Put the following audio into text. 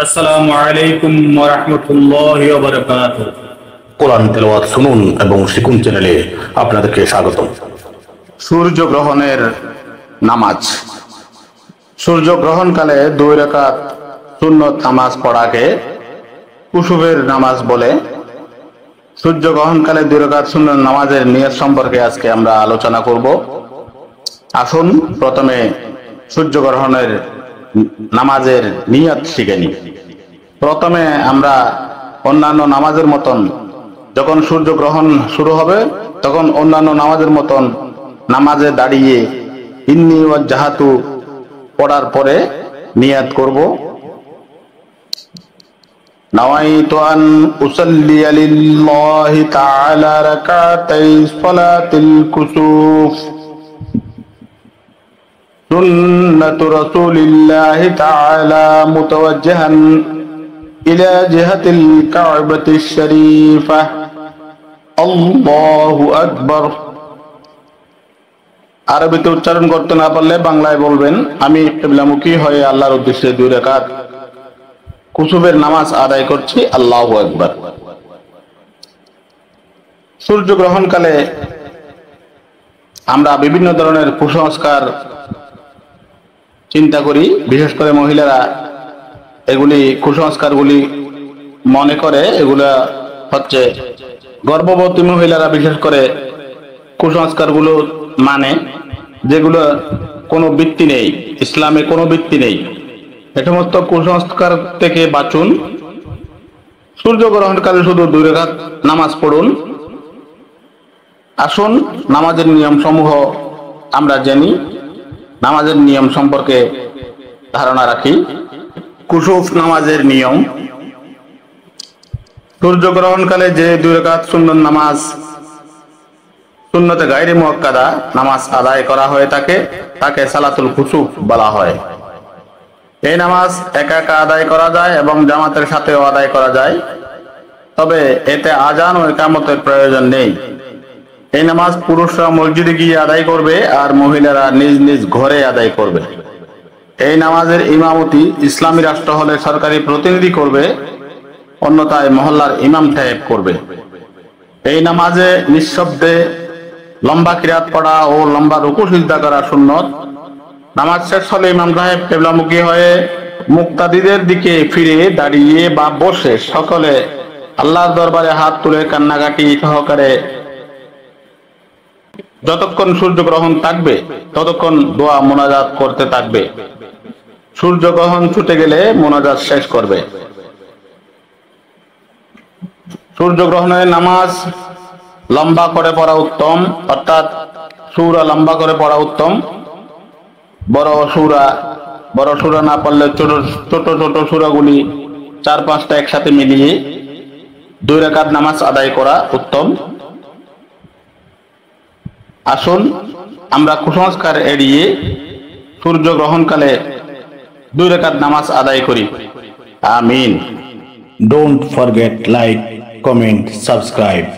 আসসালামু আলাইকুম ওয়া রাহমাতুল্লাহি ওয়া বারাকাতুহু। কোরআন তেলাওয়াত শুনুন এবং শিখুন চ্যানেলে আপনাদেরকে স্বাগতম। সূর্যগ্রহণের নামাজ। সূর্যগ্রহণকালে 2 রাকাত সুন্নত নামাজ পড়াকে কুসুফের নামাজ বলে। সূর্যগ্রহণকালে 2 রাকাত সুন্নত নামাজের নিয়ত সম্পর্কে আজকে আমরা আলোচনা করব। আসুন প্রথমে সূর্যগ্রহণের নামাজের নিয়ত শিখে নিই। প্রথমে আমরা অন্যান্য নামাজের মতন যখন সূর্যগ্রহণ শুরু হবে তখন অন্যান্য নামাজের মতন নামাজে দাঁড়িয়ে ইন্নী ওয়াজ্জাহাতু পড়ার পরে নিয়াত করব। নাওয়াইতু আন উসাল্লিয়া লিল্লাহি তাআলা রাকাতাই সালাতিল কুসুফ সুন্নাতু রাসূলিল্লাহি তাআলা মুতাওয়াজ্জিহান ইলা জিহাতিল কাবাতিশ শরীফা আল্লাহু আকবার। আরবিতে উচ্চারণ করতে না পারলে বাংলায় বলবেন, আমি কিবলামুখী হয়ে আল্লাহর উদ্দেশ্যে 2 রাকাত কুসুফের নামাজ আদায় করছি, আল্লাহু আকবার। সূর্যগ্রহণকালে আমরা বিভিন্ন ধরনের কুসংস্কার চিন্তা করি, বিশেষ করে মহিলারা এগুলি কুসংস্কারগুলি মনে করে এগুলা হচ্ছে গর্ভবতী মহিলারা বিশেষ করে কুসংস্কারগুলো মানে, যেগুলো কোনো ভিত্তি নেই, ইসলামে কোনো ভিত্তি নেই। এ সমস্ত কুসংস্কার থেকে বাঁচুন। সূর্যগ্রহণকালে শুধু 2 রাকাত নামাজ পড়ুন। আসুন নামাজের নিয়ম সমূহ আমরা জানি, নামাজের নিয়ম সম্পর্কে ধারণা রাখি। কুসুফ নামাজের নিয়ম। সূর্যগ্রহণকালে যে 2 রাকাত সুন্নত নামাজ সুন্নতে গায়রে মুআক্কাদা নামাজ আদায় করা হয়ে থাকে তাকে সালাতুল কুসুফ বলা হয়। এই নামাজ একা একা আদায় করা যায় এবং জামাতের সাথেও আদায় করা যায়, তবে এতে আজান ও ইকামতের প্রয়োজন নেই। এই নামাজ পুরুষরা মসজিদে গিয়ে আদায় করবে আর মহিলারা নিজ নিজ ঘরে আদায় করবে। এই নামাজের ইমামতি ইসলামী রাষ্ট্র হলে সরকারি প্রতিনিধি করবে, অন্যথায় মহল্লার ইমাম সাহেব করবে। এই নামাজে নিঃশব্দে লম্বা কিরাত পড়া ও লম্বা রুকু সিজদা করা সুন্নত। নামাজ শেষ হলে ইমাম সাহেব কিবলামুখী হয়ে মুক্তাদিদের দিকে ফিরে দাঁড়িয়ে বা বসে সকলে আল্লাহর দরবারে হাত তুলে কান্নাকাটি সহকারে যতক্ষণ সূর্যগ্রহণ থাকবে ততক্ষণ দোয়া মোনাজাত করতে থাকবে। সূর্যগ্রহণ ছুটে গেলে মোনাজাত শেষ করবে। সূর্যগ্রহণের নামাজ লম্বা করে পড়া উত্তম, অর্থাৎ সূরা লম্বা করে পড়া উত্তম। বড় সূরা না পড়লে ছোট ছোট সূরাগুলি 4-5টা একসাথে মিলিয়ে 2 রাকাত নামাজ আদায় করা উত্তম। আসুন আমরা কুসংস্কার এড়িয়ে সূর্যগ্রহণকালে 2 রাকাত নামাজ আদায় করি। আমিন। Don't forget like, comment, subscribe.